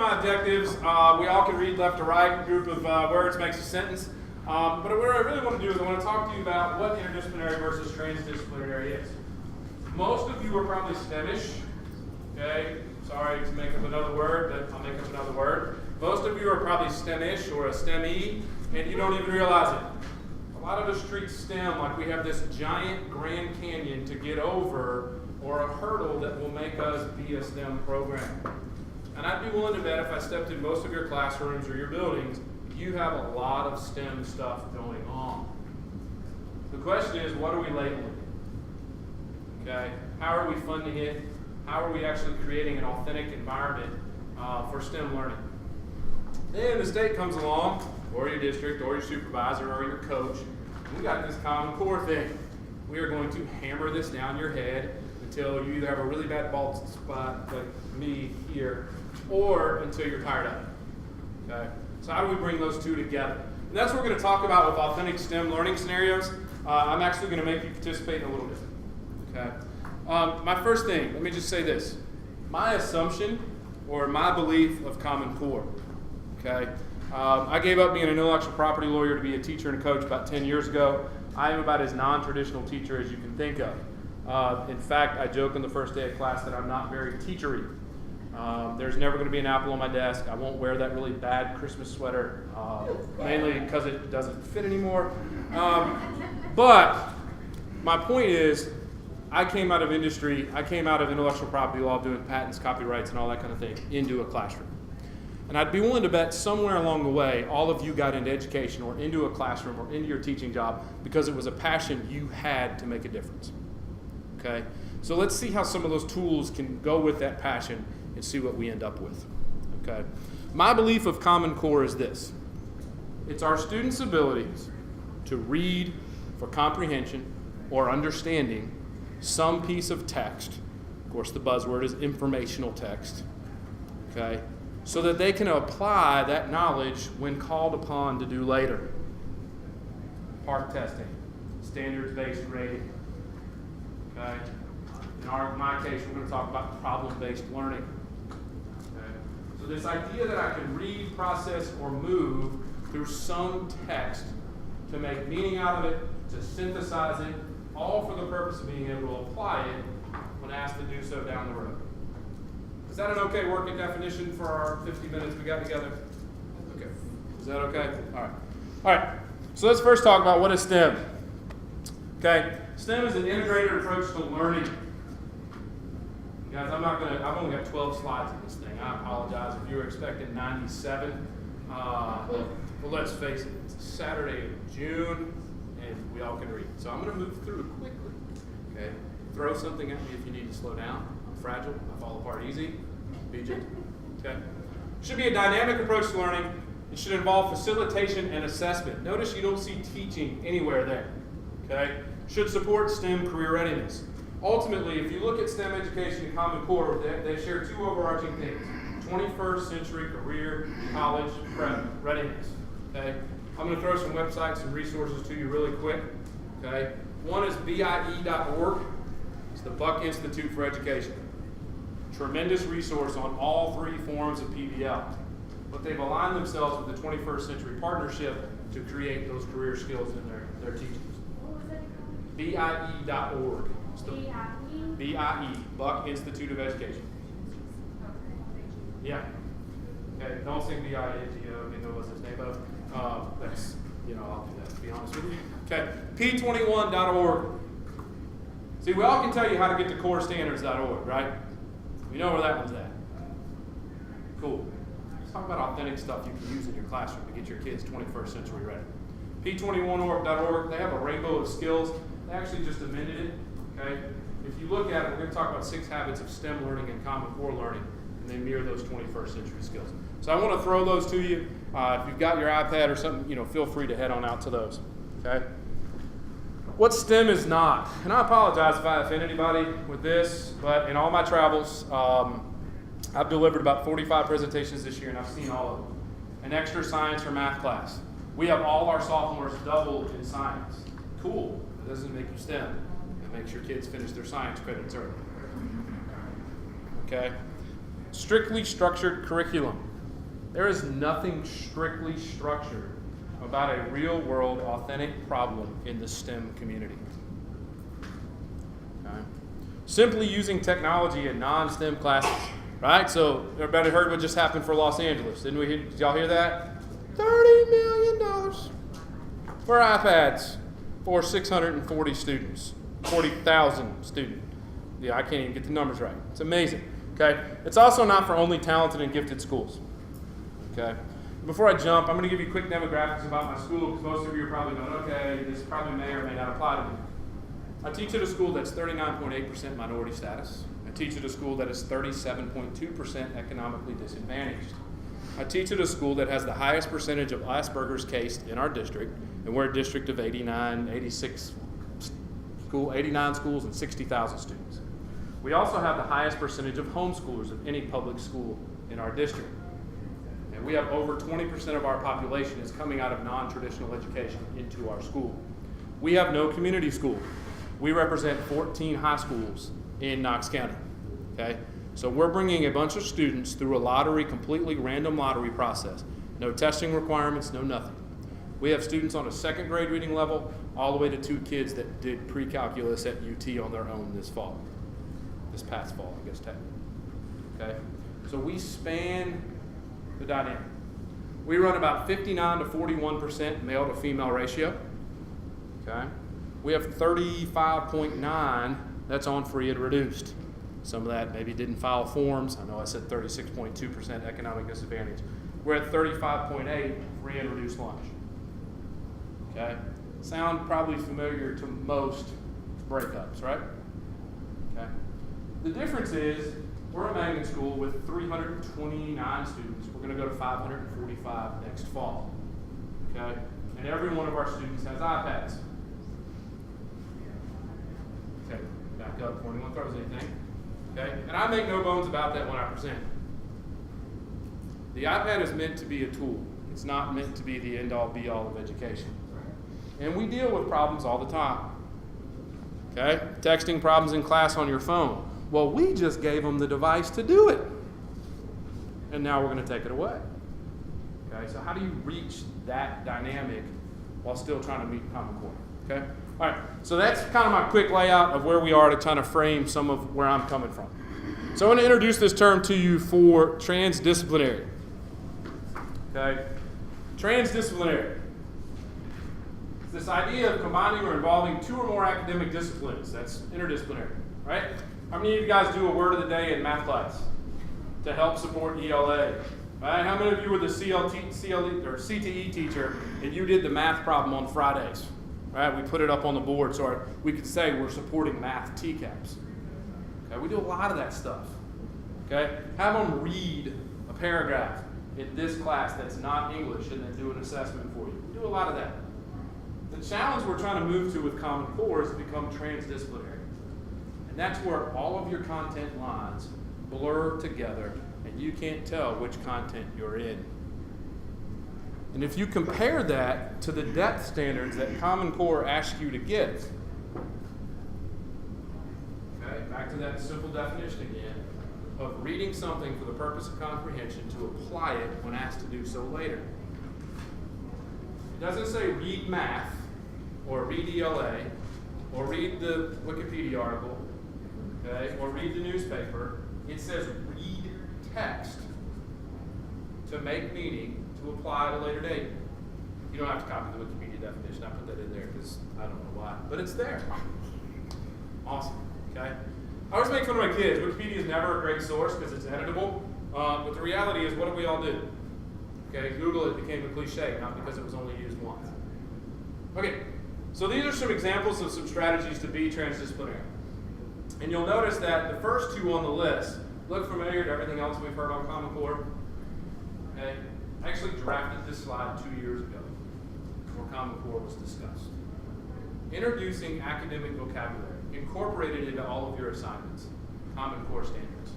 my objectives. We all can read left to right. A group of words makes a sentence. But what I really want to do is I want to talk to you about what interdisciplinary versus transdisciplinary is. Most of you are probably STEMish. Okay, sorry to make up another word, but I'll make up another word. Most of you are probably STEMish or a STEME, and you don't even realize it. A lot of us treat STEM like we have this giant Grand Canyon to get over, or a hurdle that will make us be a STEM program. And I'd be willing to bet if I stepped in most of your classrooms or your buildings, you have a lot of STEM stuff going on. The question is, what are we labeling? Okay, how are we funding it? How are we actually creating an authentic environment for STEM learning? Then the state comes along, or your district, or your supervisor, or your coach, and we got this Common Core thing. We are going to hammer this down your head until you either have a really bad bald spot like me here, or until you're tired of it. Okay? So how do we bring those two together? And that's what we're going to talk about with authentic STEM learning scenarios. I'm actually going to make you participate in a little bit. Okay? My first thing, let me just say this. My assumption, or my belief of Common Core. Okay? I gave up being an intellectual property lawyer to be a teacher and a coach about 10 years ago. I am about as non-traditional teacher as you can think of. In fact, I joke on the first day of class that I'm not very teachery. There's never going to be an apple on my desk. I won't wear that really bad Christmas sweater, mainly because it doesn't fit anymore. But my point is, I came out of industry, I came out of intellectual property law, doing patents, copyrights, and all that kind of thing, into a classroom. And I'd be willing to bet somewhere along the way, all of you got into education or into a classroom or into your teaching job because it was a passion you had to make a difference. Okay? So let's see how some of those tools can go with that passion and see what we end up with. Okay? My belief of Common Core is this. It's our students' abilities to read for comprehension or understanding some piece of text. Of course, the buzzword is informational text. Okay? So that they can apply that knowledge when called upon to do later. PARCC testing, standards-based grading. Okay? In my case, we're going to talk about problem-based learning. Okay? So this idea that I can read, process, or move through some text to make meaning out of it, to synthesize it, all for the purpose of being able to apply it when asked to do so down the road. Is that an okay working definition for our 50 minutes we got together? Okay. Is that okay? All right. All right. So let's first talk about what is STEM. Okay. STEM is an integrated approach to learning. Guys, I've only got 12 slides in this thing. I apologize if you were expecting 97. Well, let's face it, it's Saturday of June, and we all can read. So I'm going to move through it quickly. Okay. Throw something at me if you need to slow down. I'm fragile. I fall apart easy. Be gentle. Okay. Should be a dynamic approach to learning. It should involve facilitation and assessment. Notice you don't see teaching anywhere there. Okay. Should support STEM career readiness. Ultimately, if you look at STEM education and Common Core, they share two overarching things: 21st century career, college, prep readiness. Okay. I'm going to throw some websites and resources to you really quick. Okay. One is BIE.org. It's the Buck Institute for Education. Tremendous resource on all three forms of PBL. But they've aligned themselves with the 21st Century Partnership to create those career skills in their teachings. What was it called? BIE.org. BIE? BIE, Buck Institute of Education. Yeah. Okay, don't sing BINGO, you know what's his name of. That's, I'll do that, to be honest with you. Okay, P21.org. See, we all can tell you how to get to corestandards.org, right? We know where that one's at. Cool. Let's talk about authentic stuff you can use in your classroom to get your kids 21st century ready. P21.org, they have a rainbow of skills. They actually just amended it, okay? If you look at it, we're going to talk about 6 habits of STEM learning and Common Core learning, and they mirror those 21st century skills. So I want to throw those to you. If you've got your iPad or something, feel free to head on out to those, okay? What STEM is not, and I apologize if I offend anybody with this, but in all my travels, I've delivered about 45 presentations this year, and I've seen all of them. An extra science or math class. We have all our sophomores doubled in science. Cool. It doesn't make you STEM. It makes your kids finish their science credits early. Okay? Strictly structured curriculum. There is nothing strictly structured about a real-world, authentic problem in the STEM community. Okay? Simply using technology in non-STEM classes, right? So everybody heard what just happened for Los Angeles, didn't we? Did y'all hear that? $30 million for iPads for 640 students, 40,000 students. Yeah, I can't even get the numbers right. It's amazing. Okay? It's also not for only talented and gifted schools. Okay? Before I jump, I'm going to give you quick demographics about my school because most of you are probably going, okay, this probably may or may not apply to me. I teach at a school that's 39.8% minority status. I teach at a school that is 37.2% economically disadvantaged. I teach at a school that has the highest percentage of Asperger's case in our district, and we're a district of 89 schools and 60,000 students. We also have the highest percentage of homeschoolers of any public school in our district. And we have over 20% of our population is coming out of non-traditional education into our school. We have no community school. We represent 14 high schools in Knox County. Okay? So we're bringing a bunch of students through a lottery, completely random lottery process. No testing requirements, no nothing. We have students on a second grade reading level, all the way to 2 kids that did pre-calculus at UT on their own this past fall, I guess technically. Okay? So we span the dynamic. We run about 59 to 41% male to female ratio. Okay? We have 35.9 that's on free and reduced. Some of that maybe didn't file forms. I know I said 36.2% economic disadvantage. We're at 35.8 free and reduced lunch. Okay? Sound probably familiar to most breakups, right? Okay. The difference is we're a magnet school with 329 students. We're going to go to 545 next fall. Okay? And every one of our students has iPads. Okay, back up before anyone throws anything. Okay? And I make no bones about that when I present. The iPad is meant to be a tool. It's not meant to be the end-all, be-all of education. And we deal with problems all the time. Okay? Texting problems in class on your phone. Well, we just gave them the device to do it. And now we're going to take it away. Okay? So how do you reach that dynamic while still trying to meet Common Core? Okay? All right. So that's kind of my quick layout of where we are to kind of frame some of where I'm coming from. So I want to introduce this term to you for transdisciplinary. Okay? Transdisciplinary. It's this idea of combining or involving 2 or more academic disciplines. That's interdisciplinary, right? How many of you guys do a word of the day in math class to help support ELA? Right? How many of you were the CLE or CTE teacher and you did the math problem on Fridays? Right? We put it up on the board so we could say we're supporting math TCAPs. Okay? We do a lot of that stuff. Okay? Have them read a paragraph in this class that's not English and then do an assessment for you. We do a lot of that. The challenge we're trying to move to with Common Core is to become transdisciplinary. And that's where all of your content lines blur together and you can't tell which content you're in. And if you compare that to the depth standards that Common Core asks you to give, okay, back to that simple definition again, of reading something for the purpose of comprehension to apply it when asked to do so later. It doesn't say read math, or read ELA, or read the Wikipedia article, okay, or read the newspaper. It says read text to make meaning to apply at a later date. You don't have to copy the Wikipedia definition. I put that in there because I don't know why, but it's there. Awesome, okay? I always make fun of my kids. Wikipedia is never a great source because it's editable, but the reality is, what do we all do? Okay, Google it became a cliche, not because it was only used once. Okay, so these are some examples of some strategies to be transdisciplinary. And you'll notice that the first 2 on the list look familiar to everything else we've heard on Common Core. Okay, I actually drafted this slide 2 years ago before Common Core was discussed. Introducing academic vocabulary, incorporated into all of your assignments, Common Core standards.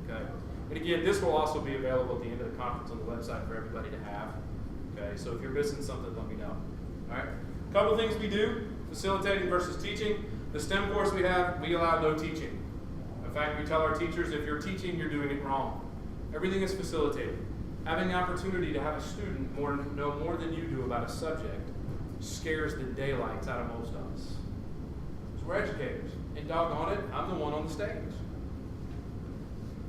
Okay, and again, this will also be available at the end of the conference on the website for everybody to have. Okay, so if you're missing something, let me know. All right, a couple of things we do: facilitating versus teaching. The STEM course we have, we allow no teaching. In fact, we tell our teachers, if you're teaching, you're doing it wrong. Everything is facilitated. Having the opportunity to have a student know more than you do about a subject scares the daylights out of most of us. So we're educators, and doggone it, I'm the one on the stage.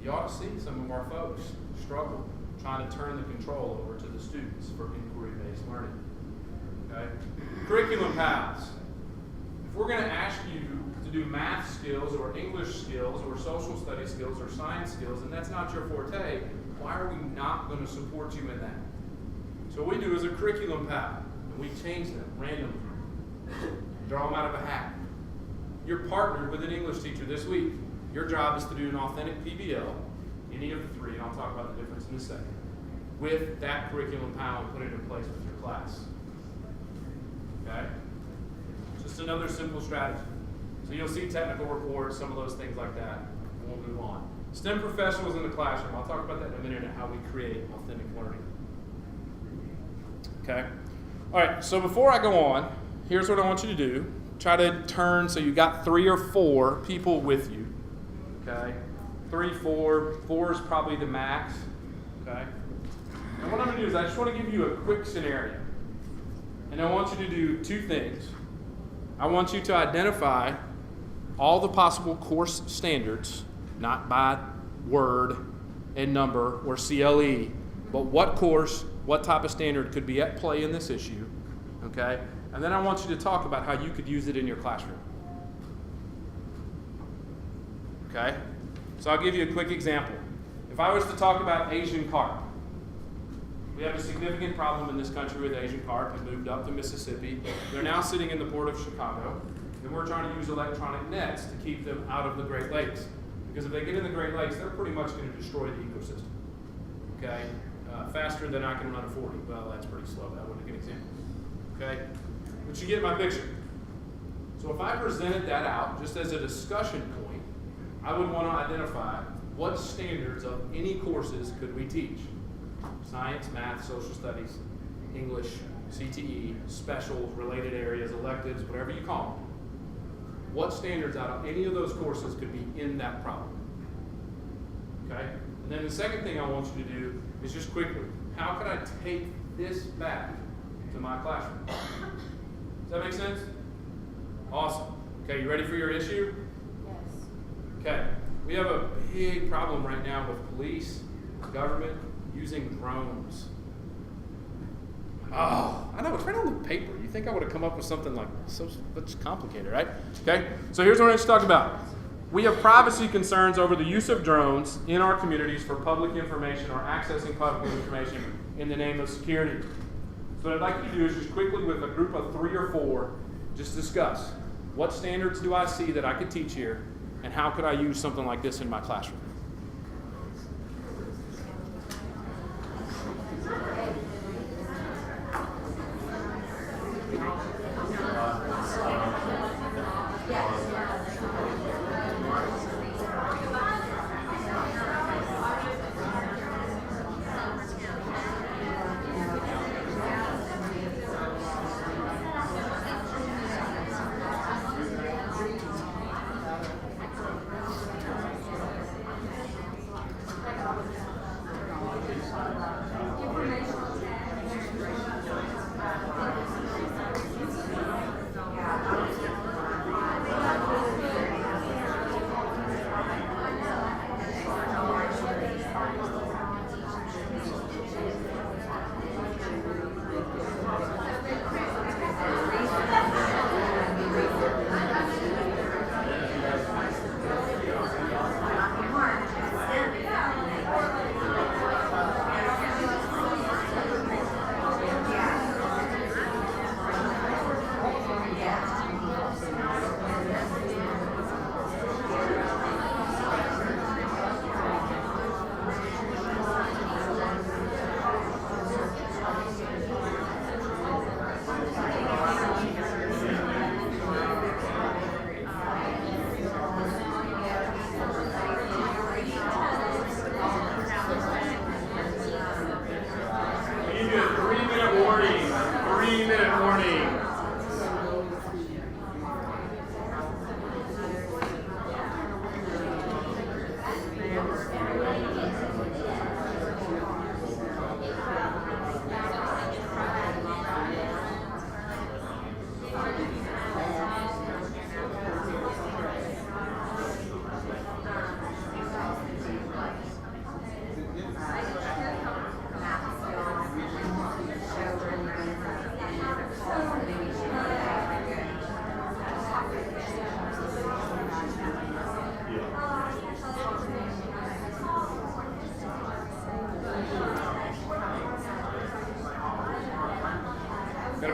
You ought to see some of our folks struggle trying to turn the control over to the students for inquiry-based learning. Okay? Curriculum paths. If we're going to ask you to do math skills or English skills or social studies skills or science skills, and that's not your forte, why are we not going to support you in that? So what we do is a curriculum path, and we change them randomly. Draw them out of a hat. You're partnered with an English teacher this week. Your job is to do an authentic PBL, any of the three, and I'll talk about the difference in a second, with that curriculum path and put it in place with your class. Okay? Just another simple strategy. So you'll see technical reports, some of those things like that, and we'll move on. STEM professionals in the classroom. I'll talk about that in a minute and how we create authentic learning. Okay? All right, so before I go on, here's what I want you to do. Try to turn so you got 3 or 4 people with you. Okay? 3, 4. 4 is probably the max. Okay? And what I'm going to do is I just want to give you a quick scenario. And I want you to do 2 things. I want you to identify all the possible course standards, not by word and number or CLE, but what course, what type of standard could be at play in this issue, okay? And then I want you to talk about how you could use it in your classroom. Okay? So I'll give you a quick example. If I was to talk about Asian carp, we have a significant problem in this country with Asian carp. It moved up to Mississippi. They're now sitting in the port of Chicago, and we're trying to use electronic nets to keep them out of the Great Lakes. Because if they get in the Great Lakes, they're pretty much going to destroy the ecosystem. Okay? Faster than I can run a 40. Well, that's pretty slow. That wasn't a good example. Okay? But you get my picture. So if I presented that out just as a discussion point, I would want to identify what standards of any courses could we teach. Science, math, social studies, English, CTE, special, related areas, electives, whatever you call them. What standards out of any of those courses could be in that problem? Okay? And then the second thing I want you to do is just quickly, how can I take this back to my classroom? Does that make sense? Awesome. Okay, you ready for your issue? Yes. Okay, we have a big problem right now with police, government, using drones. Oh, I know, it's right on the paper. You think I would have come up with something like so much complicated, right? Okay, so here's what I want to talk about. We have privacy concerns over the use of drones in our communities for public information or accessing public information in the name of security. So what I'd like you to do is just quickly with a group of 3 or 4, just discuss what standards do I see that I could teach here, and how could I use something like this in my classroom?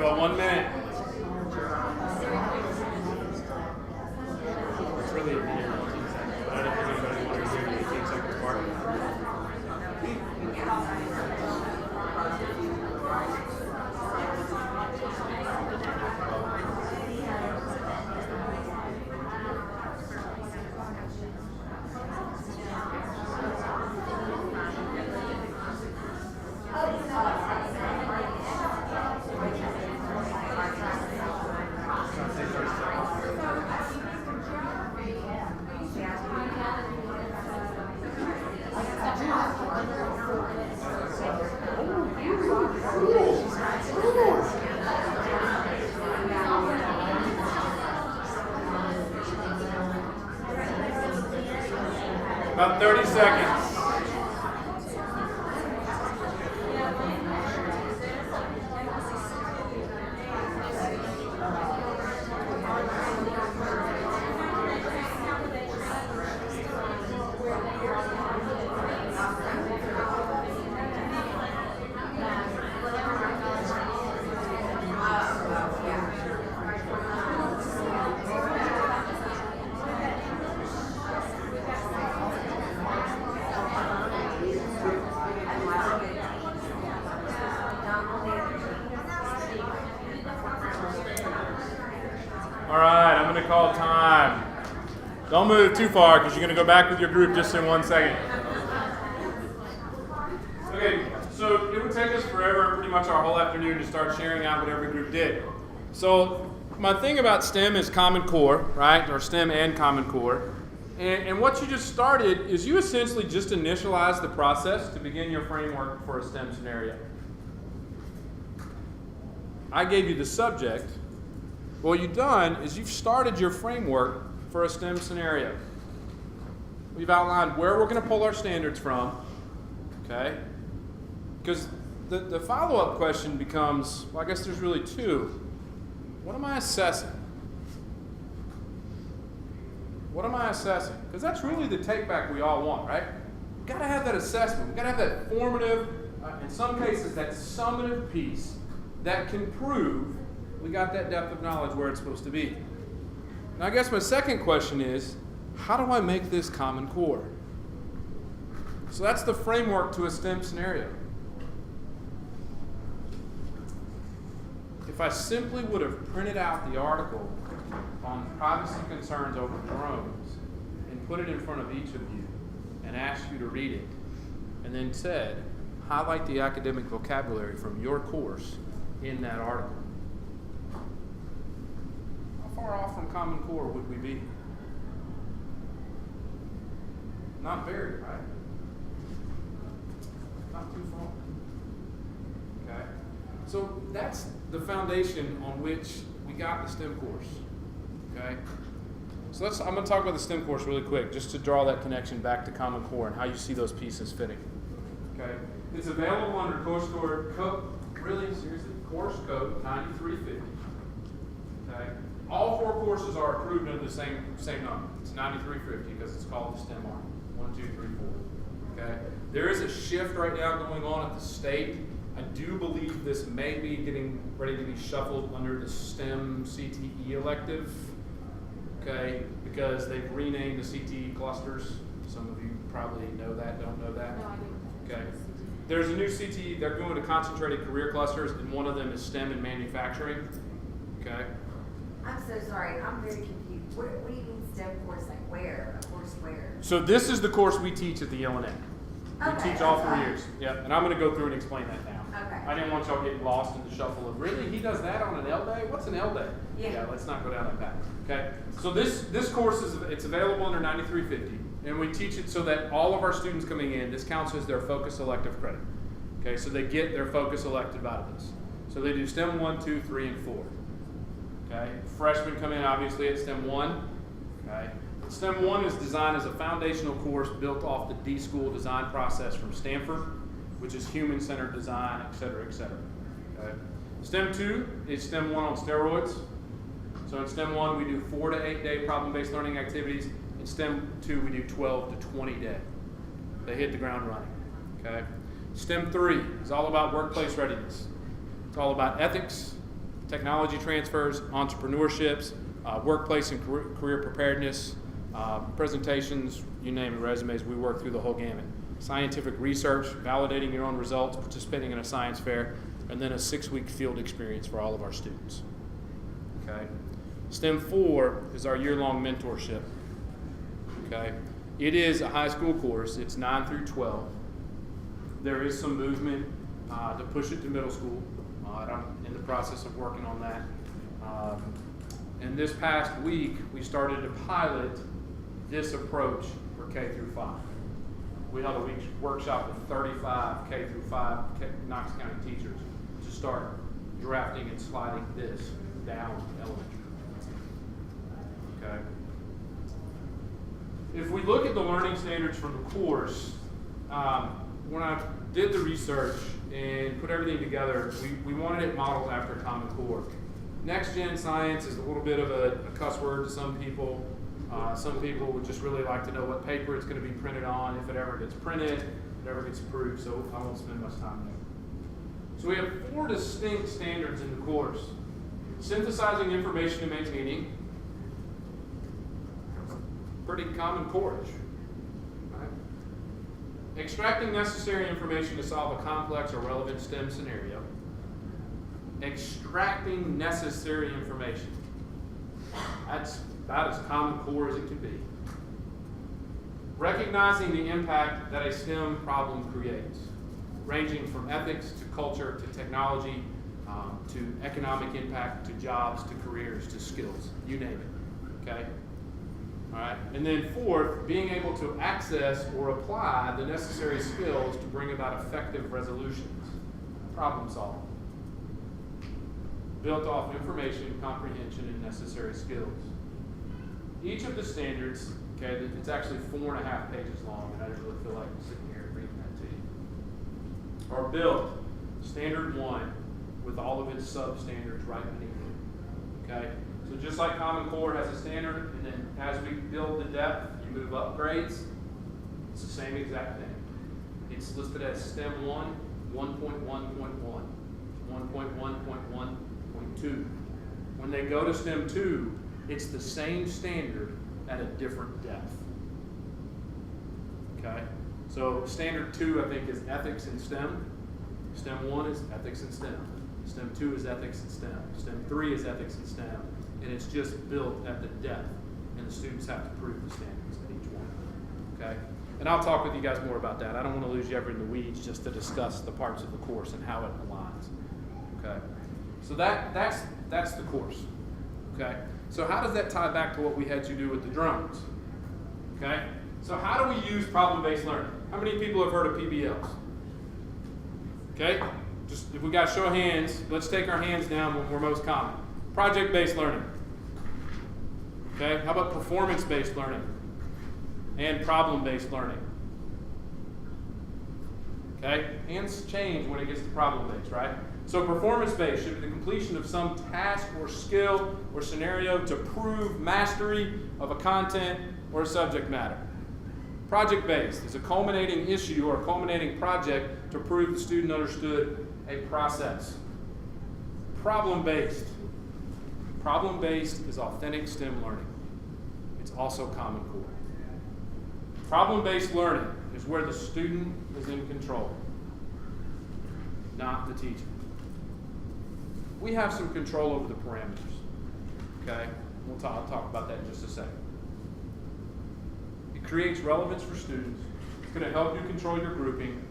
about 1 minute. It's really a minute and 18 seconds, but I don't think anybody wants to hear the 18 second part. About 30 seconds. All right, I'm going to call time. Don't move too far because you're going to go back with your group just in 1 second. Okay, so it would take us forever, pretty much our whole afternoon, to start sharing out what every group did. So my thing about STEM is Common Core, right? Or STEM and Common Core. And what you just started is you essentially just initialized the process to begin your framework for a STEM scenario. I gave you the subject. What you've done is you've started your framework for a STEM scenario. We've outlined where we're going to pull our standards from, okay? Because the follow-up question becomes, well, I guess there's really two. What am I assessing? What am I assessing? Because that's really the take-back we all want, right? We've got to have that assessment. We've got to have that formative, in some cases, that summative piece that can prove we got that depth of knowledge where it's supposed to be. Now, I guess my second question is, how do I make this Common Core? So that's the framework to a STEM scenario. If I simply would have printed out the article on privacy concerns over drones and put it in front of each of you and asked you to read it, and then said, highlight the academic vocabulary from your course in that article, how far off from Common Core would we be? Not very, right? Not too far. Okay? So that's the foundation on which we got the STEM course. Okay? So I'm going to talk about the STEM course really quick, just to draw that connection back to Common Core and how you see those pieces fitting. Okay? It's available under course code, course code 9350. Okay? All 4 courses are approved under the same number. It's 9350 because it's called the STEM arm. 1, 2, 3, 4. Okay? There is a shift right now going on at the state. I do believe this may be getting ready to be shuffled under the STEM CTE elective. Okay, because they've renamed the CTE clusters. Some of you probably know that, don't know that. No, I do. Okay. There's a new CTE, they're going to concentrated career clusters, and one of them is STEM and manufacturing. Okay. I'm so sorry, I'm very confused. What do you mean STEM course, like where? A course where? So this is the course we teach at the LNA. We Okay, teach all that's 3 fine. years. Yep, and I'm going to go through and explain that now. Okay. I didn't want y'all getting lost in the shuffle of, really, he does that on an L day? What's an L day? Yeah. Let's not go down that path. Okay, so this course it's available under 9350, and we teach it so that all of our students coming in, this counts as their focus elective credit. Okay, so they get their focus elective out of this. So they do STEM 1, 2, 3, and 4. Okay, freshmen come in obviously at STEM 1. Okay, STEM 1 is designed as a foundational course built off the D-School design process from Stanford, which is human-centered design, et cetera, et cetera. Okay. STEM 2 is STEM 1 on steroids. So in STEM 1, we do 4 to 8 day problem-based learning activities. In STEM 2, we do 12 to 20 day. They hit the ground running. Okay. STEM 3 is all about workplace readiness. It's all about ethics, technology transfers, entrepreneurships, workplace and career preparedness, presentations, you name it, resumes, we work through the whole gamut. Scientific research, validating your own results, participating in a science fair, and then a 6-week field experience for all of our students. Okay. STEM 4 is our year-long mentorship. Okay. It is a high school course. It's 9 through 12. There is some movement to push it to middle school. I'm in the process of working on that. And this past week, we started to pilot this approach for K through 5. We held a week's workshop with 35 K through 5 Knox County teachers to start drafting and sliding this down elementary. Okay. If we look at the learning standards for the course, when I did the research and put everything together, we wanted it modeled after Common Core. Next Gen Science is a little bit of a cuss word to some people. Some people would just really like to know what paper it's going to be printed on, if it ever gets printed, if it ever gets approved, so I won't spend much time there. So we have 4 distinct standards in the course. Synthesizing information to make meaning. Pretty common core-ish. Right? Extracting necessary information to solve a complex or relevant STEM scenario. Extracting necessary information. That's about as common core as it can be. Recognizing the impact that a STEM problem creates, ranging from ethics to culture to technology to economic impact to jobs to careers to skills, you name it. Okay? All right. And then 4th, being able to access or apply the necessary skills to bring about effective resolutions, problem solving, built off information, comprehension, and necessary skills. Each of the standards, okay, it's actually 4.5 pages long, and I didn't really feel like sitting here and reading that to you, are built standard 1 with all of its sub-standards right beneath it. Okay? So just like Common Core has a standard, and then as we build the depth, you move up grades, it's the same exact thing. It's listed as STEM 1, 1.1.1, 1.1.1.2. When they go to STEM 2, it's the same standard at a different depth. Okay? So standard 2, I think, is ethics in STEM. STEM 1 is ethics in STEM. STEM 2 is ethics in STEM. STEM 3 is ethics in STEM. And it's just built at the depth, and the students have to prove the standards at each one. Okay? And I'll talk with you guys more about that. I don't want to lose you ever in the weeds just to discuss the parts of the course and how it aligns. Okay? So that's the course. Okay? So how does that tie back to what we had you do with the drones? Okay? So how do we use problem-based learning? How many people have heard of PBLs? Okay? Just if we got show of hands, let's take our hands down when we're most common. Project-based learning. Okay? How about performance-based learning? And problem-based learning? Okay? Hands change when it gets to problem-based, right? So performance-based should be the completion of some task or skill or scenario to prove mastery of a content or a subject matter. Project-based is a culminating issue or a culminating project to prove the student understood a process. Problem-based. Problem-based is authentic STEM learning. It's also Common Core. Problem-based learning is where the student is in control, not the teacher. We have some control over the parameters. Okay? I'll talk about that in just a second. It creates relevance for students. It's going to help you control your grouping.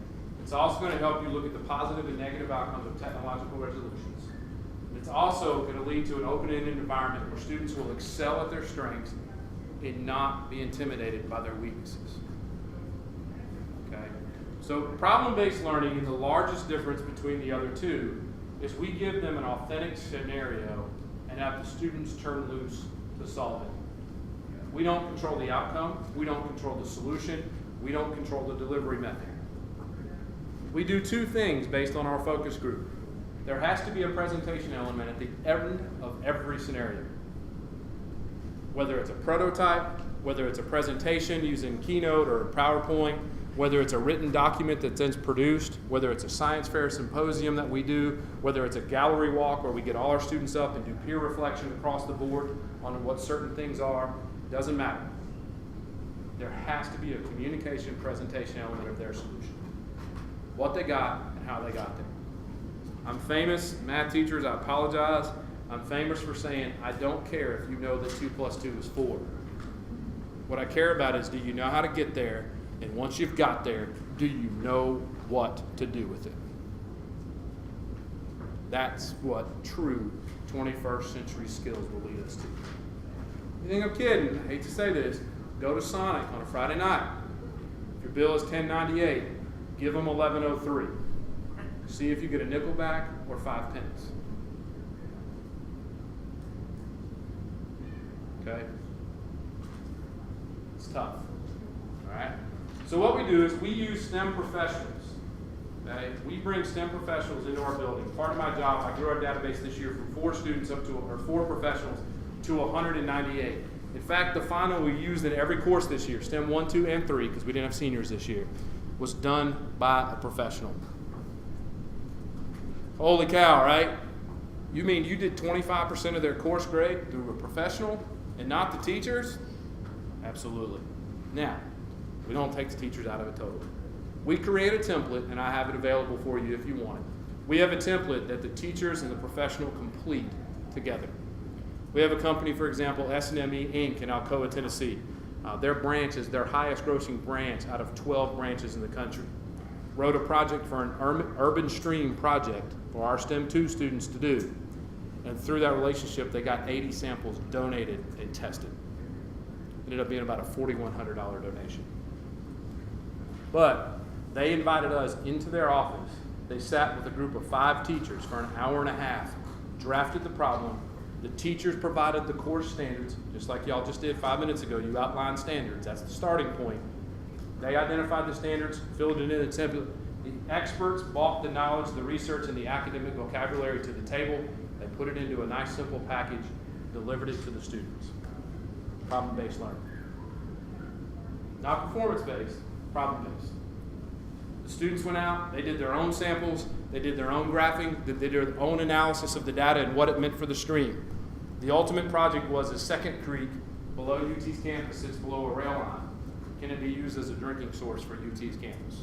It's also going to help you look at the positive and negative outcomes of technological resolutions. It's also going to lead to an open-ended environment where students will excel at their strengths and not be intimidated by their weaknesses. Okay? So problem-based learning, and the largest difference between the other two, is we give them an authentic scenario and have the students turn loose to solve it. We don't control the outcome. We don't control the solution. We don't control the delivery method. We do 2 things based on our focus group. There has to be a presentation element at the end of every scenario. Whether it's a prototype, whether it's a presentation using Keynote or PowerPoint, whether it's a written document that's then produced, whether it's a science fair symposium that we do, whether it's a gallery walk where we get all our students up and do peer reflection across the board on what certain things are, doesn't matter. There has to be a communication presentation element of their solution. What they got and how they got there. I'm famous, math teachers, I apologize. I'm famous for saying, I don't care if you know that 2 + 2 is 4. What I care about is, do you know how to get there? And once you've got there, do you know what to do with it? That's what true 21st century skills will lead us to. You think I'm kidding? I hate to say this. Go to Sonic on a Friday night. If your bill is $10.98, give them $11.03. See if you get a nickel back or 5 pence. Okay? It's tough. All right? So what we do is we use STEM professionals. Okay? We bring STEM professionals into our building. Part of my job, I grew our database this year from 4 students up to, or 4 professionals to 198. In fact, the final we used in every course this year, STEM 1, 2, and 3, because we didn't have seniors this year, was done by a professional. Holy cow, right? You mean you did 25% of their course grade through a professional and not the teachers? Absolutely. Now, we don't take the teachers out of it totally. We create a template, and I have it available for you if you want it. We have a template that the teachers and the professional complete together. We have a company, for example, S&ME Inc. in Alcoa, Tennessee. Their branch is their highest grossing branch out of 12 branches in the country. Wrote a project for an urban stream project for our STEM 2 students to do. And through that relationship, they got 80 samples donated and tested. Ended up being about a $4,100 donation. But they invited us into their office. They sat with a group of 5 teachers for an hour and a half, drafted the problem. The teachers provided the course standards, just like y'all just did 5 minutes ago. You outlined standards. That's the starting point. They identified the standards, filled it in a template. The experts brought the knowledge, the research, and the academic vocabulary to the table. They put it into a nice, simple package, delivered it to the students. Problem-based learning. Not performance-based, problem-based. The students went out, they did their own samples, they did their own graphing, they did their own analysis of the data and what it meant for the stream. The ultimate project was a second creek below UT's campus, sits below a rail line. Can it be used as a drinking source for UT's campus?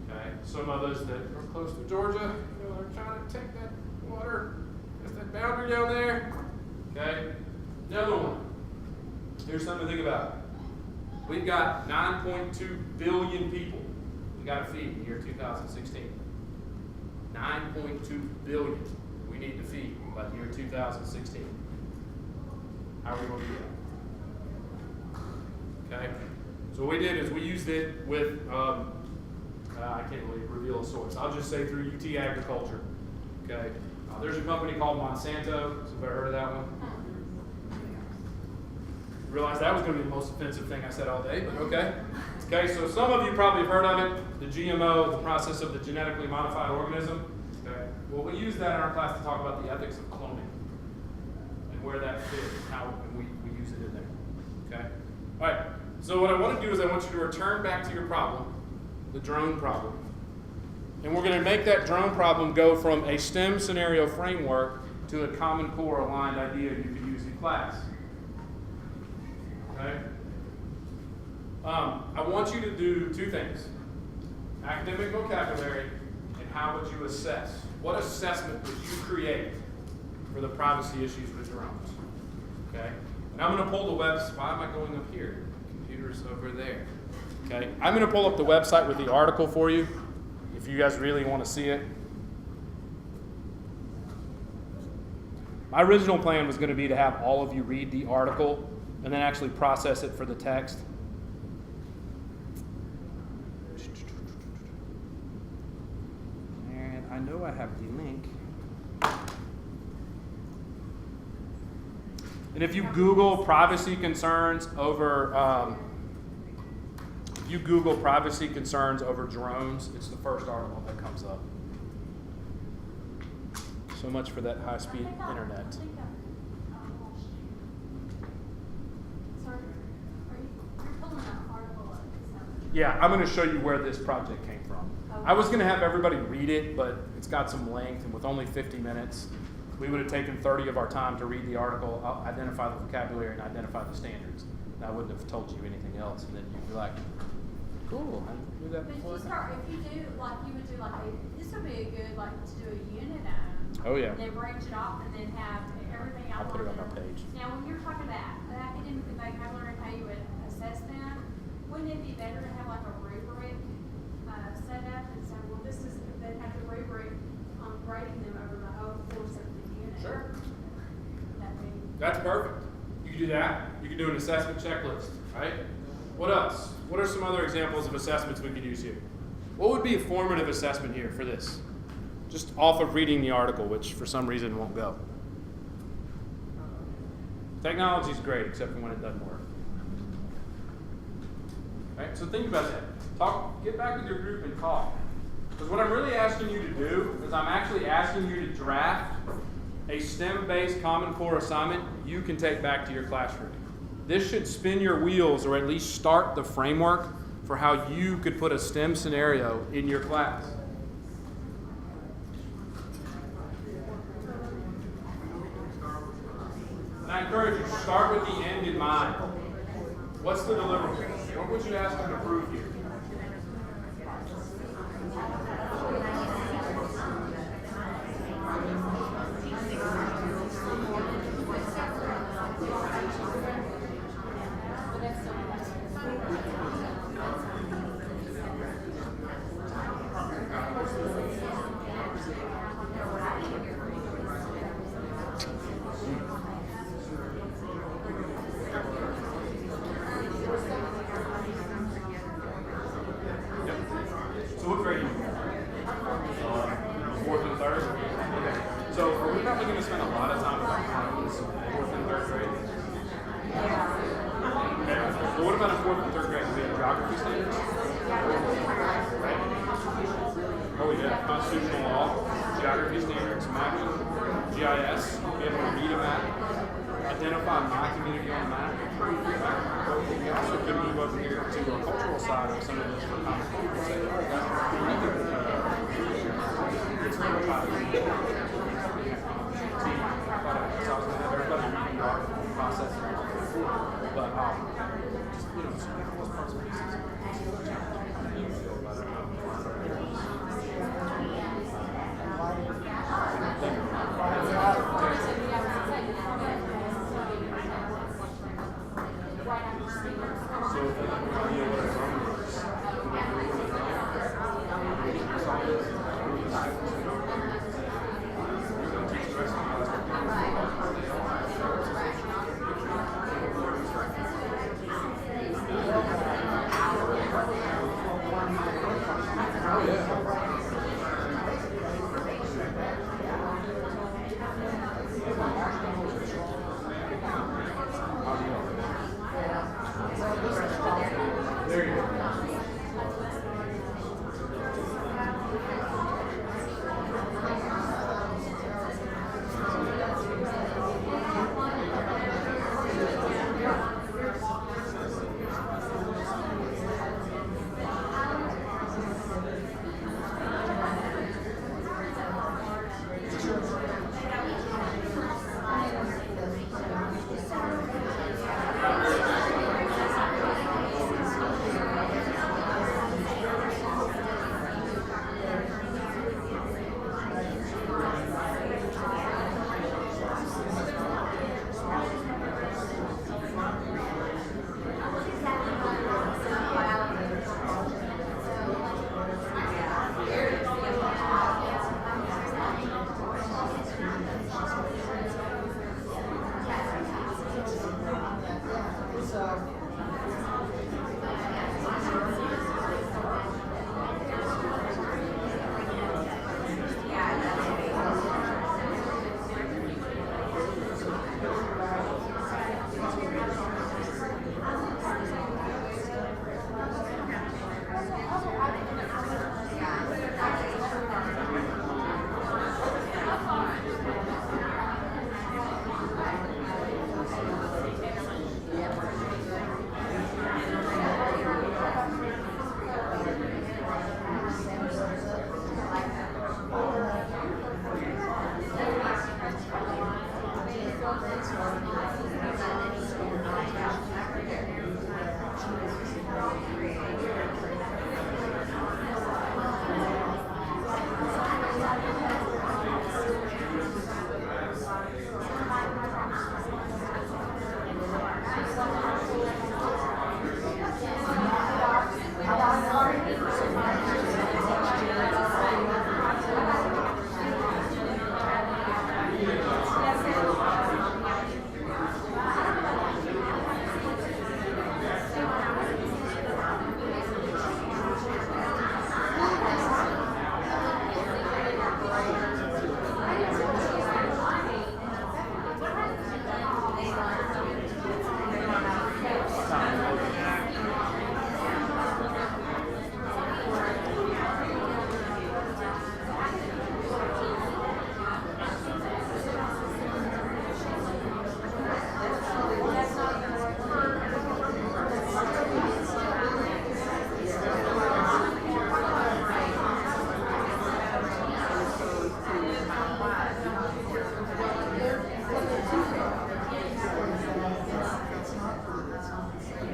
Okay, some of us that are close to Georgia, you know, they're trying to take that water, there's that boundary down there. Okay, another one. Here's something to think about. We've got 9.2 billion people we got to feed in the year 2016. 9.2 billion we need to feed by the year 2016. How are we going to do that? Okay, so what we did is we used it with, I can't really reveal a source. I'll just say through UT Agriculture. Okay, there's a company called Monsanto. Has anybody heard of that one? Realized that was going to be the most offensive thing I said all day, but okay. Okay, so some of you probably have heard of it, the GMO, the process of the genetically modified organism. Okay, well, we use that in our class to talk about the ethics of cloning and where that fits and how we use it in there. Okay, all right. So what I want to do is I want you to return back to your problem, the drone problem, and we're going to make that drone problem go from a STEM scenario framework to a Common Core aligned idea you could use in class. Okay? I want you to do 2 things. Academic vocabulary and how would you assess? What assessment would you create for the privacy issues with drones? Okay? And I'm going to pull the website. Why am I going up here? The computer's over there. Okay? I'm going to pull up the website with the article for you if you guys really want to see it. My original plan was going to be to have all of you read the article and then actually process it for the text. And I know I have the link. And if you Google privacy concerns over, drones, it's the first article that comes up. So much for that high-speed internet. Yeah, I'm going to show you where this project came from. I was going to have everybody read it, but it's got some length, and with only 50 minutes, we would have taken 30 of our time to read the article, identify the vocabulary, and identify the standards. And I wouldn't have told you anything else, and then you'd be like, cool, I didn't do that But if before. you start, if you do, like, you would do like, this would be a good, like, to do a unit on. Oh, yeah. And then branch it off and then have everything I'll put it on outlined. my page. Now, when you're talking about the academic and vocabulary and how you would assess them, wouldn't it be better to have like a rubric, set up and say, well, this is, then have the rubric, grading them over the whole course of the unit? Sure. That'd be. That's perfect. You can do that. You can do an assessment checklist, right? What else? What are some other examples of assessments we could use here? What would be a formative assessment here for this? Just off of reading the article, which for some reason won't go. Technology's great, except for when it doesn't work. Right? So think about that. Get back with your group and talk. Because what I'm really asking you to do is I'm actually asking you to draft a STEM-based Common Core assignment you can take back to your classroom. This should spin your wheels, or at least start the framework for how you could put a STEM scenario in your class. And I encourage you, start with the end in mind. What's the deliverable? What would you ask them to prove here? So what grade are you in? Fourth and third? Okay. So are we probably going to spend a lot of time about fourth and third grade? Okay. Well, what about in fourth and third grade? Do we have geography standards? Right. Oh, we have constitutional law, geography standards, mapping, GIS, be able to read a map, identify my community on the map. We also could move over here to a cultural side of some of this for common core and say, all right, it's verified. So I was going to have everybody reading the article and processing it. But, just, some of those parts and pieces. How do you feel about it? So if you have no idea what a drum is,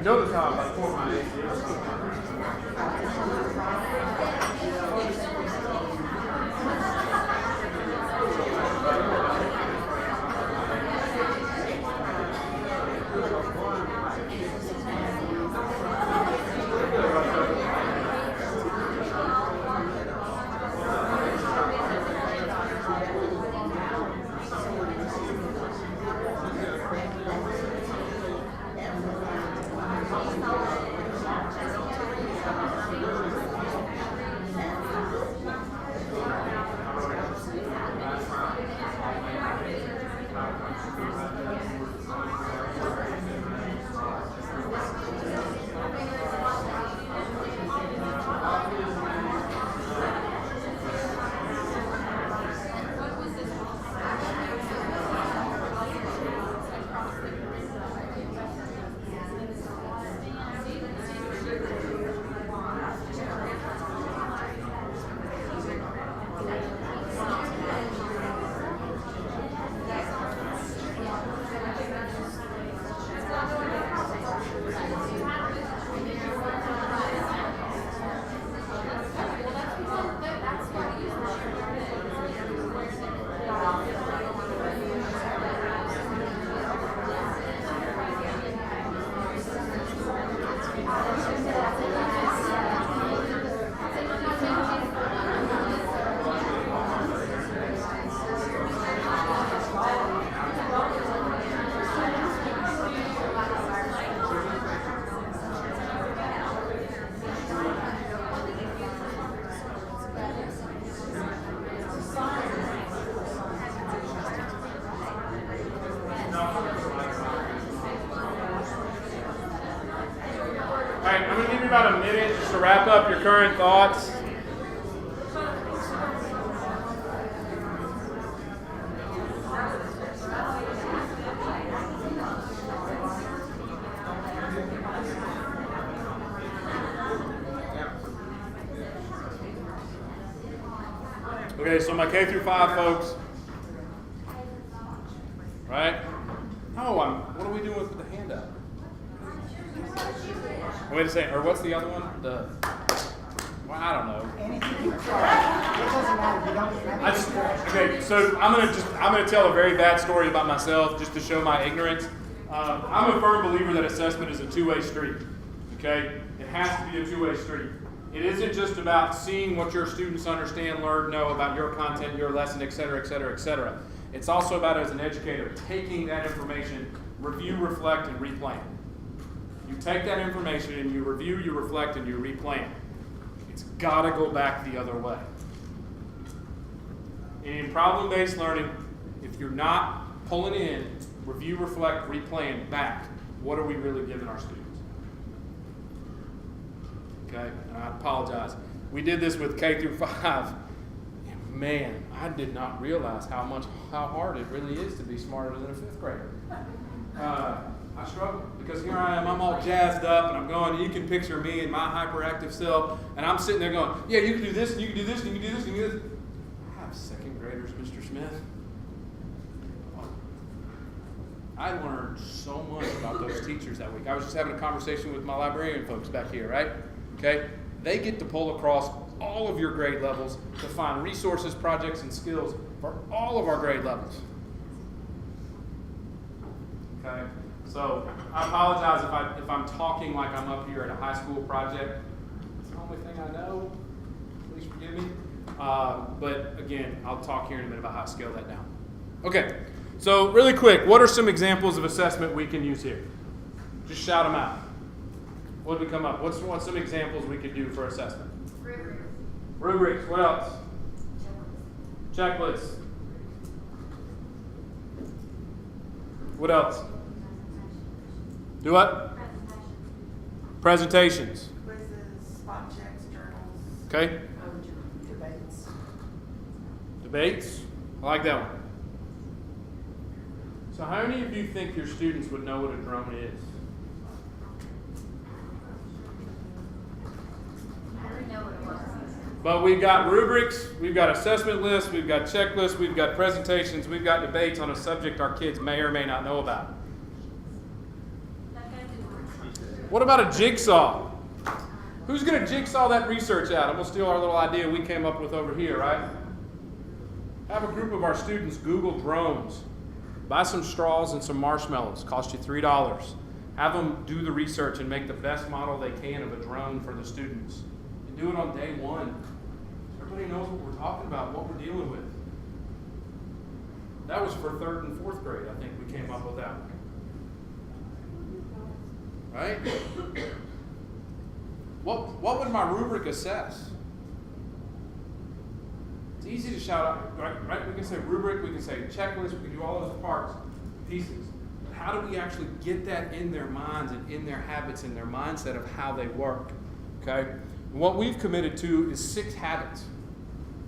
Notice how I pour my All right, I'm going to give you about a minute just to wrap up your current thoughts. Okay, so my K through 5 folks, right? Oh, what are we doing with the handout? Wait a second, or what's the other one? Well, I don't know. Okay, so I'm gonna tell a very bad story about myself just to show my ignorance. I'm a firm believer that assessment is a two-way street. Okay, it has to be a two-way street. It isn't just about seeing what your students understand, learn, know about your content, your lesson, et cetera, et cetera, et cetera. It's also about, as an educator, taking that information, review, reflect, and replan. You take that information and you review, you reflect, and you replan. It's got to go back the other way. In problem-based learning, if you're not pulling in, review, reflect, replan back, what are we really giving our students? Okay, and I apologize. We did this with K through 5. And man, I did not realize how hard it really is to be smarter than a 5th grader. I struggle because here I am, I'm all jazzed up and I'm going, you can picture me and my hyperactive self, and I'm sitting there going, yeah, you can do this, and you can do this, and you can do this, and you can do this. I have 2nd graders, Mr. Smith. I learned so much about those teachers that week. I was just having a conversation with my librarian folks back here, right? Okay? They get to pull across all of your grade levels to find resources, projects, and skills for all of our grade levels. Okay? So I apologize if I'm talking like I'm up here at a high school project. It's the only thing I know. Please forgive me. But again, I'll talk here in a minute about how to scale that down. Okay. So really quick, what are some examples of assessment we can use here? Just shout them out. What did we come up? What's some examples we could do for assessment? Rubrics. What else? Checklists. What else? Do what? Presentations. Quizzes, spot checks, journals. Okay. Debates. Debates. I like that one. So how many of you think your students would know what a drone is? I already know what it was. But we've got rubrics, we've got assessment lists, we've got checklists, we've got presentations, we've got debates on a subject our kids may or may not know about. What about a jigsaw? Who's going to jigsaw that research out? I'm going to steal our little idea we came up with over here, right? Have a group of our students Google drones. Buy some straws and some marshmallows. Cost you $3. Have them do the research and make the best model they can of a drone for the students. And do it on day one. Everybody knows what we're talking about, what we're dealing with. That was for 3rd and 4th grade. I think we came up with that one. Right? What would my rubric assess? It's easy to shout out, right? We can say rubric, we can say checklist, we can do all those parts, pieces. But how do we actually get that in their minds and in their habits and their mindset of how they work? Okay? And what we've committed to is 6 habits.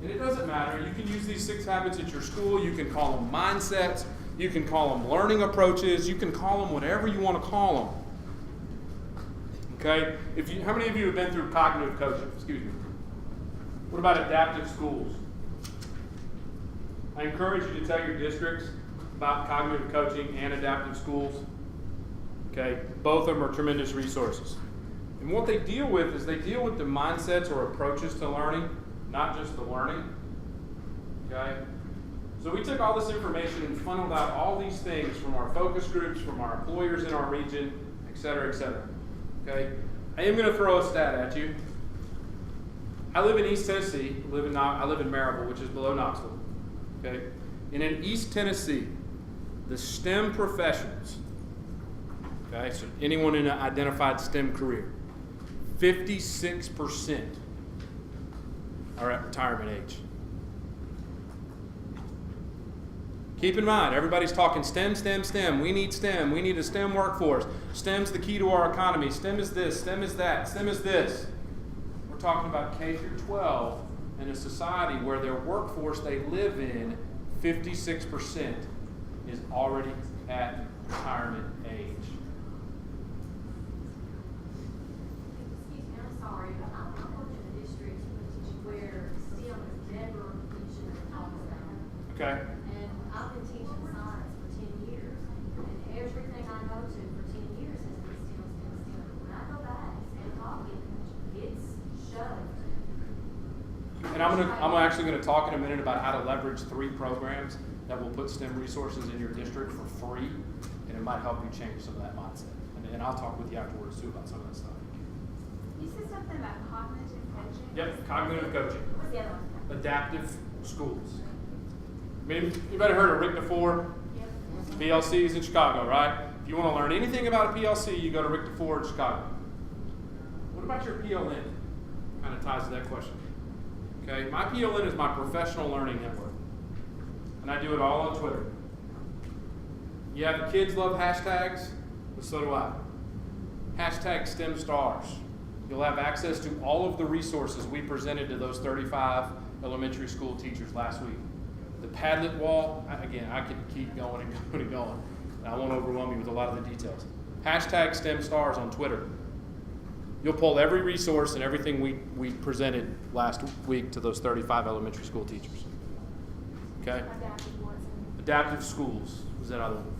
And it doesn't matter. You can use these 6 habits at your school. You can call them mindsets. You can call them learning approaches. You can call them whatever you want to call them. Okay? How many of you have been through cognitive coaching? Excuse me. What about adaptive schools? I encourage you to tell your districts about cognitive coaching and adaptive schools. Okay? Both of them are tremendous resources. And what they deal with is they deal with the mindsets or approaches to learning, not just the learning. Okay? So we took all this information and funneled out all these things from our focus groups, from our employers in our region, et cetera, et cetera. Okay? I am going to throw a stat at you. I live in East Tennessee. I live in Maryville, which is below Knoxville. Okay? And in East Tennessee, the STEM professionals, okay, so anyone in an identified STEM career, 56% are at retirement age. Keep in mind, everybody's talking STEM, STEM, STEM. We need STEM. We need a STEM workforce. STEM's the key to our economy. STEM is this, STEM is that, STEM is this. We're talking about K through 12 in a society where their workforce they live in, 56% is already at retirement age. Excuse me, I'm sorry, but I'm working in a district where STEM is never mentioned or talked about. Okay? And I've been teaching science for 10 years, and everything I go to for 10 years has been STEM, STEM, STEM. When I go back and talk it, it's shoved. And I'm actually going to talk in a minute about how to leverage 3 programs that will put STEM resources in your district for free, and it might help you change some of that mindset. And I'll talk with you afterwards too about some of that stuff. You said something about cognitive coaching? Yep, cognitive coaching. What's the other one? Adaptive schools. I mean, you better heard of Rick DeFore? Yep. PLCs in Chicago, right? If you want to learn anything about a PLC, you go to Rick DeFore in Chicago. What about your PLN? Kind of ties to that question. Okay, my PLN is my professional learning network. And I do it all on Twitter. Yeah, the kids love hashtags, but so do I. Hashtag STEM stars. You'll have access to all of the resources we presented to those 35 elementary school teachers last week. The Padlet wall, again, I could keep going and going and going. And I won't overwhelm you with a lot of the details. Hashtag STEM stars on Twitter. You'll pull every resource and everything we presented last week to those 35 elementary school teachers. Okay? Adaptive schools. Was that other one?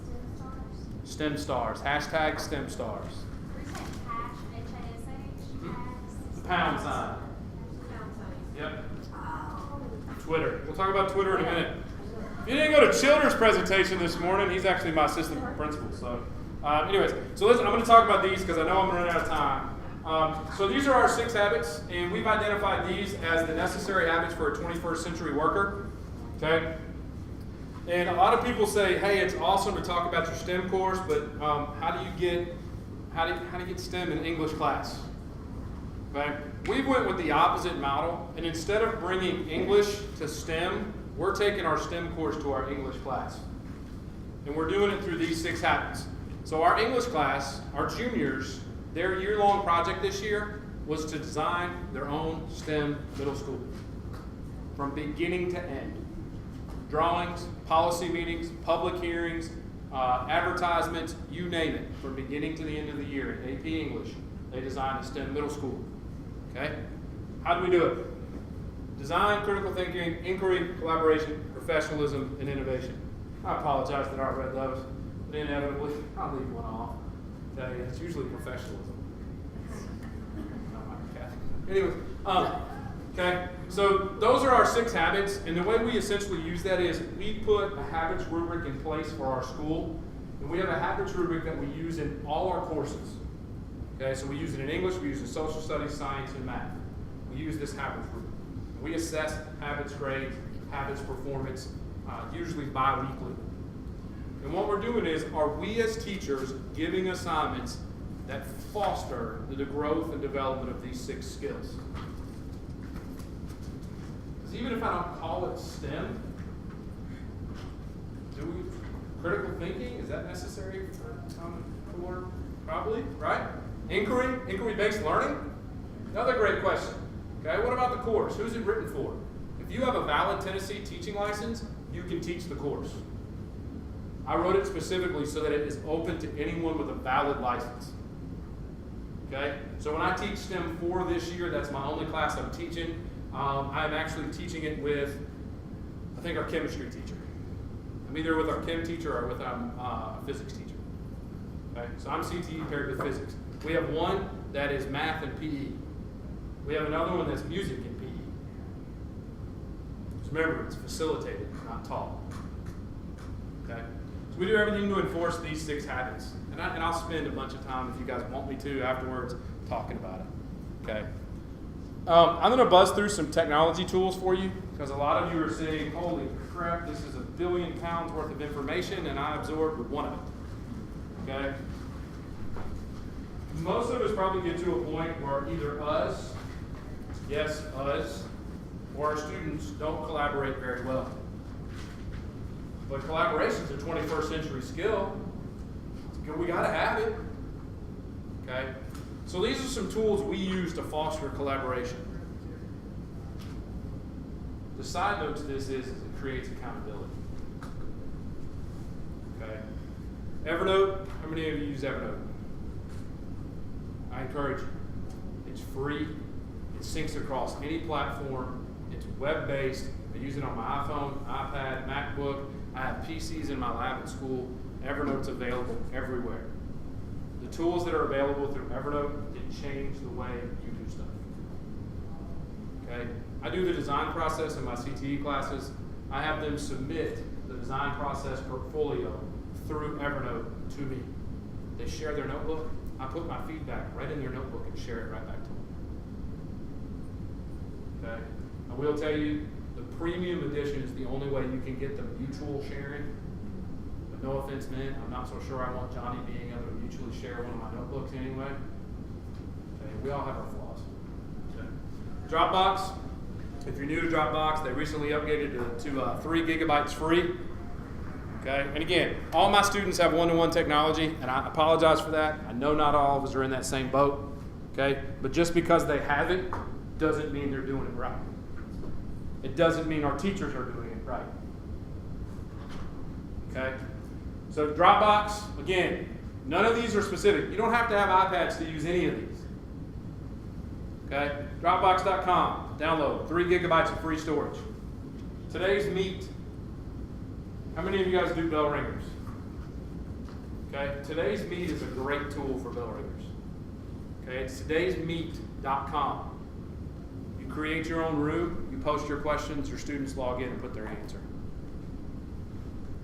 STEM stars. Hashtag STEM stars. Hash, H-A-S-H. The pound sign. Pound sign. Yep. Oh. Twitter. We'll talk about Twitter in a minute. If you didn't go to Children's presentation this morning, he's actually my assistant principal. So, anyways, so listen, I'm going to talk about these because I know I'm running out of time. So these are our 6 habits, and we've identified these as the necessary habits for a 21st century worker. Okay? And a lot of people say, hey, it's awesome to talk about your STEM course, but how do you get STEM in English class? Okay? We went with the opposite model, and instead of bringing English to STEM, we're taking our STEM course to our English class. And we're doing it through these 6 habits. So our English class, our juniors, their year-long project this year was to design their own STEM middle school from beginning to end. Drawings, policy meetings, public hearings, advertisements, you name it, from beginning to the end of the year in AP English, they designed a STEM middle school. Okay? How do we do it? Design, critical thinking, inquiry, collaboration, professionalism, and innovation. I apologize that I read those, but inevitably, I'll leave one off. Tell you, it's usually professionalism. Anyways, okay, so those are our 6 habits, and the way we essentially use that is we put a habits rubric in place for our school, and we have a habits rubric that we use in all our courses. Okay, so we use it in English, we use it in social studies, science, and math. We use this habits rubric. We assess habits grades, habits performance, usually bi-weekly. And what we're doing is, are we as teachers giving assignments that foster the growth and development of these 6 skills? Because even if I don't call it STEM, critical thinking, is that necessary for learn? Probably, right? Inquiry-based learning? Another great question. Okay, what about the course? Who's it written for? If you have a valid Tennessee teaching license, you can teach the course. I wrote it specifically so that it is open to anyone with a valid license. Okay, so when I teach STEM 4 this year, that's my only class I'm teaching. I'm actually teaching it with, I think, our chemistry teacher. I'm either with our chem teacher or with our physics teacher. Okay, so I'm CTE paired with physics. We have one that is math and PE. We have another one that's music and PE. Just remember, it's facilitated, not taught. Okay, so we do everything to enforce these 6 habits, and I'll spend a bunch of time, if you guys want me to, afterwards talking about it. Okay. I'm going to buzz through some technology tools for you, because a lot of you are saying, holy crap, this is 1 billion pounds worth of information, and I absorbed 1 of it. Okay? Most of us probably get to a point where either us, or our students don't collaborate very well. But collaboration is a 21st century skill. We got to have it. Okay? So these are some tools we use to foster collaboration. The side note to this is it creates accountability. Okay? Evernote, how many of you use Evernote? I encourage you. It's free. It syncs across any platform. It's web-based. I use it on my iPhone, iPad, MacBook. I have PCs in my lab at school. Evernote's available everywhere. The tools that are available through Evernote can change the way you do stuff. Okay? I do the design process in my CTE classes. I have them submit the design process portfolio through Evernote to me. They share their notebook. I put my feedback right in their notebook and share it right back to them. Okay? I will tell you, the premium edition is the only way you can get the mutual sharing. But no offense meant, I'm not so sure I want Johnny being able to mutually share one of my notebooks anyway. Okay? We all have our flaws. Okay? Dropbox. If you're new to Dropbox, they recently upgraded to 3 gigabytes free. Okay, and again, all my students have one-to-one technology, and I apologize for that. I know not all of us are in that same boat. Okay, but just because they have it doesn't mean they're doing it right. It doesn't mean our teachers are doing it right. Okay, so Dropbox, again, none of these are specific. You don't have to have iPads to use any of these. Okay, Dropbox.com, download 3 gigabytes of free storage. Today's Meet. How many of you guys do bell ringers? Okay, Today's Meet is a great tool for bell ringers. Okay, it's todaysmeet.com. You create your own room, you post your questions, your students log in and put their answer.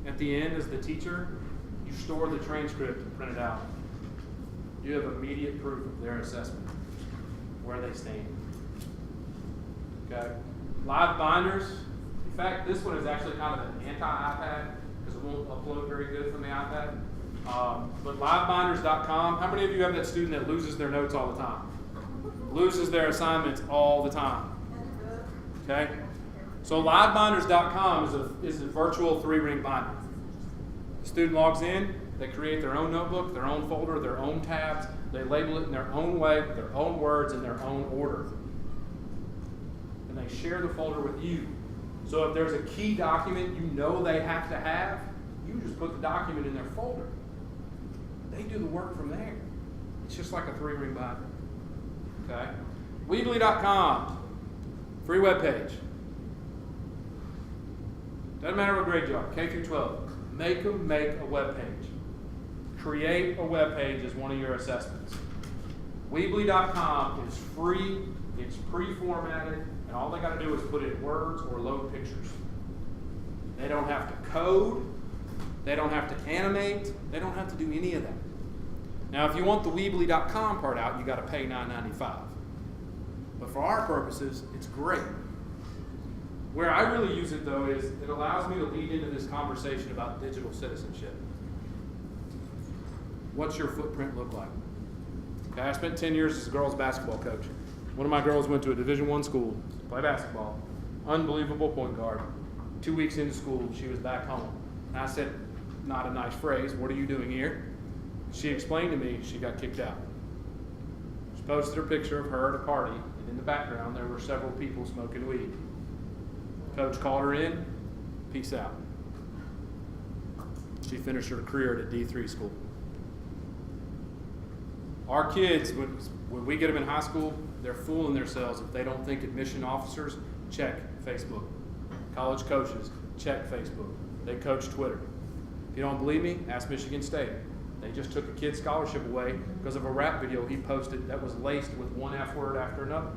At the end, as the teacher, you store the transcript and print it out. You have immediate proof of their assessment, where they stand. Okay, live binders. In fact, this one is actually kind of an anti-iPad because it won't upload very good from the iPad. But livebinders.com, how many of you have that student that loses their notes all the time? Loses their assignments all the time. Okay? So livebinders.com is a virtual 3-ring binder. The student logs in, they create their own notebook, their own folder, their own tabs. They label it in their own way, with their own words, in their own order. And they share the folder with you. So if there's a key document you know they have to have, you just put the document in their folder. They do the work from there. It's just like a 3-ring binder. Okay? Weebly.com, free webpage. Doesn't matter what grade you are, K through 12. Make them make a webpage. Create a webpage as one of your assessments. Weebly.com is free. It's pre-formatted, and all they got to do is put in words or load pictures. They don't have to code. They don't have to animate. They don't have to do any of that. Now, if you want the Weebly.com part out, you got to pay $9.95. But for our purposes, it's great. Where I really use it, though, is it allows me to lead into this conversation about digital citizenship. What's your footprint look like? Okay, I spent 10 years as a girls' basketball coach. One of my girls went to a Division I school to play basketball. Unbelievable point guard. 2 weeks into school, she was back home. And I said, not a nice phrase, what are you doing here? She explained to me she got kicked out. She posted a picture of her at a party, and in the background there were several people smoking weed. Coach called her in, peace out. She finished her career at a D3 school. Our kids, when we get them in high school, they're fooling themselves if they don't think admission officers check Facebook. College coaches check Facebook. They coach Twitter. If you don't believe me, ask Michigan State. They just took a kid's scholarship away because of a rap video he posted that was laced with one F word after another.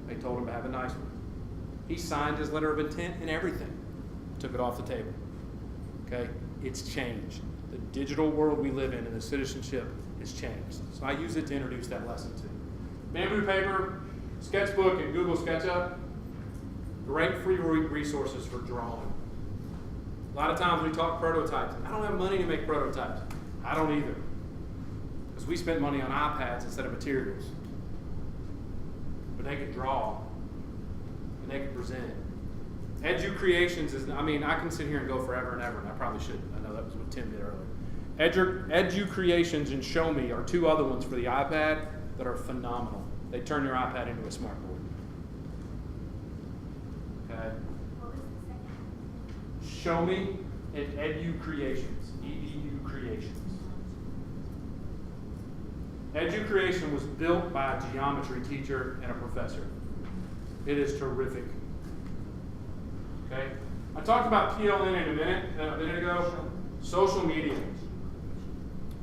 They told him to have a nice one. He signed his letter of intent and everything. Took it off the table. Okay? It's changed. The digital world we live in and the citizenship has changed. So I use it to introduce that lesson too. Bamboo paper, sketchbook, and Google SketchUp, great free resources for drawing. A lot of times we talk prototypes. I don't have money to make prototypes. I don't either. Because we spent money on iPads instead of materials. But they could draw. And they could present. Edu-Creations is, I can sit here and go forever and ever, and I probably shouldn't. I know that was what Tim did earlier. Edu-Creations and Show Me are two other ones for the iPad that are phenomenal. They turn your iPad into a smart board. Okay? What was the second? Show Me and Edu-Creations. EDU Creations. Edu-Creation was built by a geometry teacher and a professor. It is terrific. Okay? I talked about PLN in a minute ago. Social media.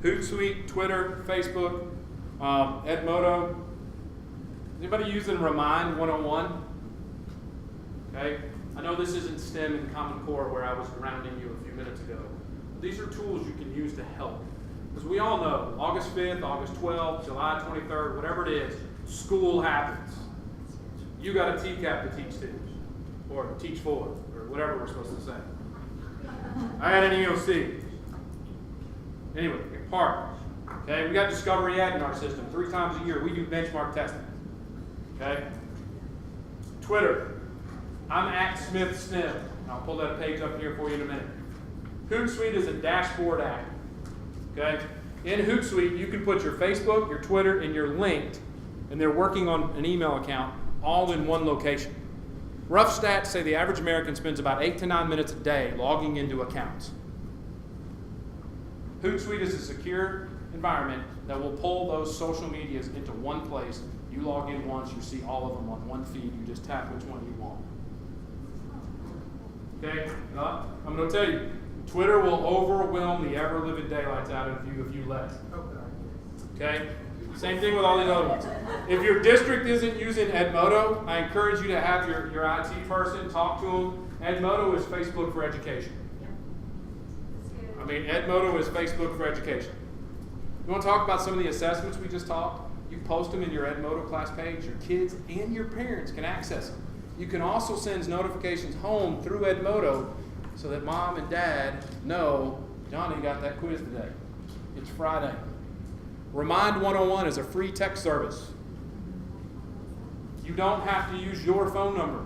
Hootsuite, Twitter, Facebook, Edmodo. Anybody using Remind 101? Okay? I know this isn't STEM and Common Core where I was grounding you a few minutes ago. These are tools you can use to help. Because we all know, August 5th, August 12th, July 23rd, whatever it is, school happens. You got a TCAP to teach students, or teach for, or whatever we're supposed to say. I had an EOC. Anyway, park. Okay, we got Discovery Ed in our system. 3 times a year, we do benchmark testing. Okay? Twitter. I'm at Smith STEM. I'll pull that page up here for you in a minute. Hootsuite is a dashboard app. Okay? In Hootsuite, you can put your Facebook, your Twitter, and your linked, and they're working on an email account all in one location. Rough stats say the average American spends about 8 to 9 minutes a day logging into accounts. Hootsuite is a secure environment that will pull those social medias into one place. You log in once, you see all of them on one feed. You just tap which one you want. Okay? I'm going to tell you, Twitter will overwhelm the ever-living daylights out of you if you let it. Okay? Same thing with all these other ones. If your district isn't using Edmodo, I encourage you to have your IT person talk to them. Edmodo is Facebook for education. Edmodo is Facebook for education. You want to talk about some of the assessments we just talked? You post them in your Edmodo class page. Your kids and your parents can access them. You can also send notifications home through Edmodo so that mom and dad know Johnny got that quiz today. It's Friday. Remind 101 is a free text service. You don't have to use your phone number.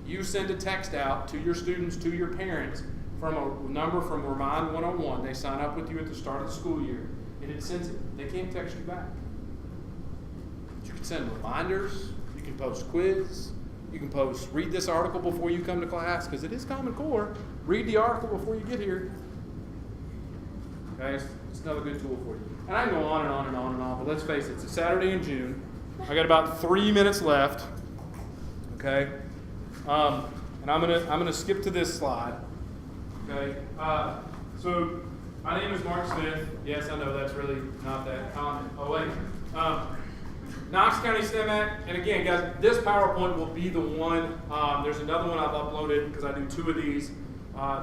You send a text out to your students, to your parents, from a number from Remind 101. They sign up with you at the start of the school year, and it sends it. They can't text you back. But you can send reminders. You can post quiz. You can post, read this article before you come to class, because it is Common Core. Read the article before you get here. Okay, it's another good tool for you. And I can go on and on and on and on, but let's face it, it's a Saturday in June. I got about 3 minutes left. Okay? And I'm gonna skip to this slide. Okay? So my name is Mark Smith. Yes, I know that's really not that common. Oh wait. Knox County STEM Act, and again, guys, this PowerPoint will be the one. There's another one I've uploaded because I do 2 of these.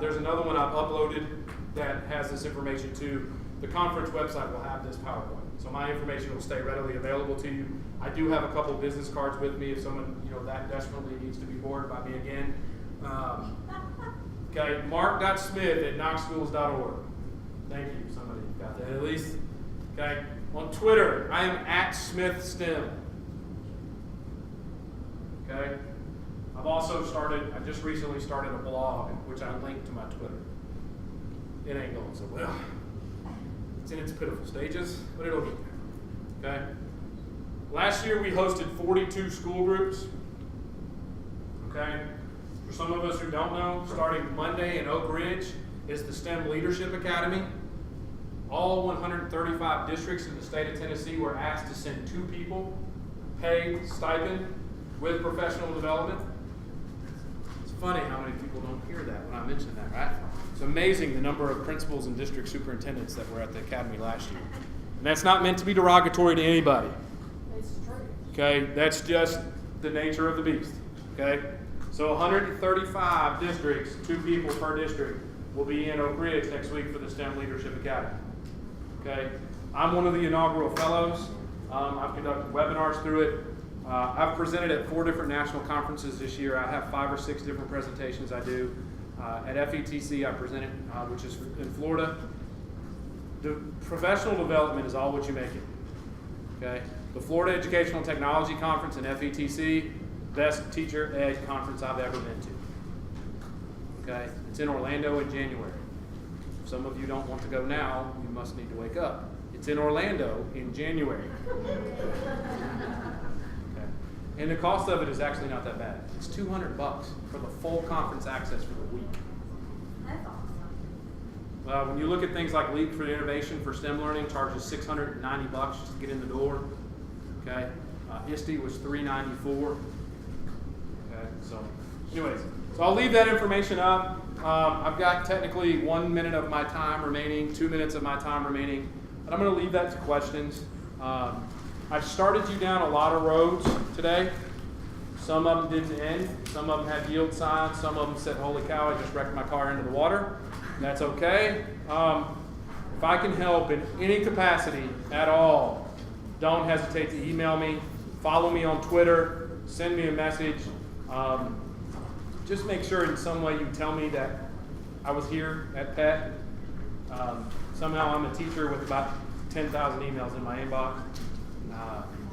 There's another one I've uploaded that has this information too. The conference website will have this PowerPoint, so my information will stay readily available to you. I do have a couple business cards with me if someone that desperately needs to be bored by me again. Okay, mark.smith@knoxschools.org. Thank you. Somebody got that at least. Okay. On Twitter, I am @SmithStem. Okay. I just recently started a blog, which I linked to my Twitter. It ain't going so well. It's in its pitiful stages, but it'll get there. Okay. Last year we hosted 42 school groups. Okay. For some of us who don't know, starting Monday in Oak Ridge is the STEM Leadership Academy. All 135 districts in the state of Tennessee were asked to send 2 people, paid stipend, with professional development. It's funny how many people don't hear that when I mention that, right? It's amazing the number of principals and district superintendents that were at the academy last year. And that's not meant to be derogatory to anybody. It's true. Okay, that's just the nature of the beast. Okay, so 135 districts, 2 people per district, will be in Oak Ridge next week for the STEM Leadership Academy. Okay, I'm one of the inaugural fellows. I've conducted webinars through it. I've presented at 4 different national conferences this year. I have 5 or 6 different presentations I do. At FETC, I presented, which is in Florida. The professional development is all what you make it. Okay, the Florida Educational Technology Conference and FETC, best teacher ed conference I've ever been to. Okay, it's in Orlando in January. If some of you don't want to go now, you must need to wake up. It's in Orlando in January. Okay. And the cost of it is actually not that bad. It's $200 for the full conference access for the week. That's awesome. When you look at things like Leap for Innovation for STEM Learning, charges $690 just to get in the door. Okay, ISTE was $394. Okay, so anyways, so I'll leave that information up. I've got technically 1 minute of my time remaining, 2 minutes of my time remaining, but I'm going to leave that to questions. I've started you down a lot of roads today. Some of them didn't end. Some of them had yield signs. Some of them said, "Holy cow, I just wrecked my car into the water." That's okay. If I can help in any capacity at all, don't hesitate to email me. Follow me on Twitter. Send me a message. Just make sure in some way you tell me that I was here at PET. Somehow I'm a teacher with about 10,000 emails in my inbox.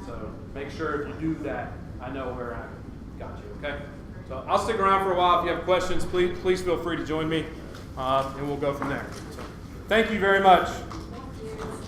So make sure if you do that, I know where I got you, okay? So I'll stick around for a while. If you have questions, please feel free to join me, and we'll go from there. So thank you very much. Thank you.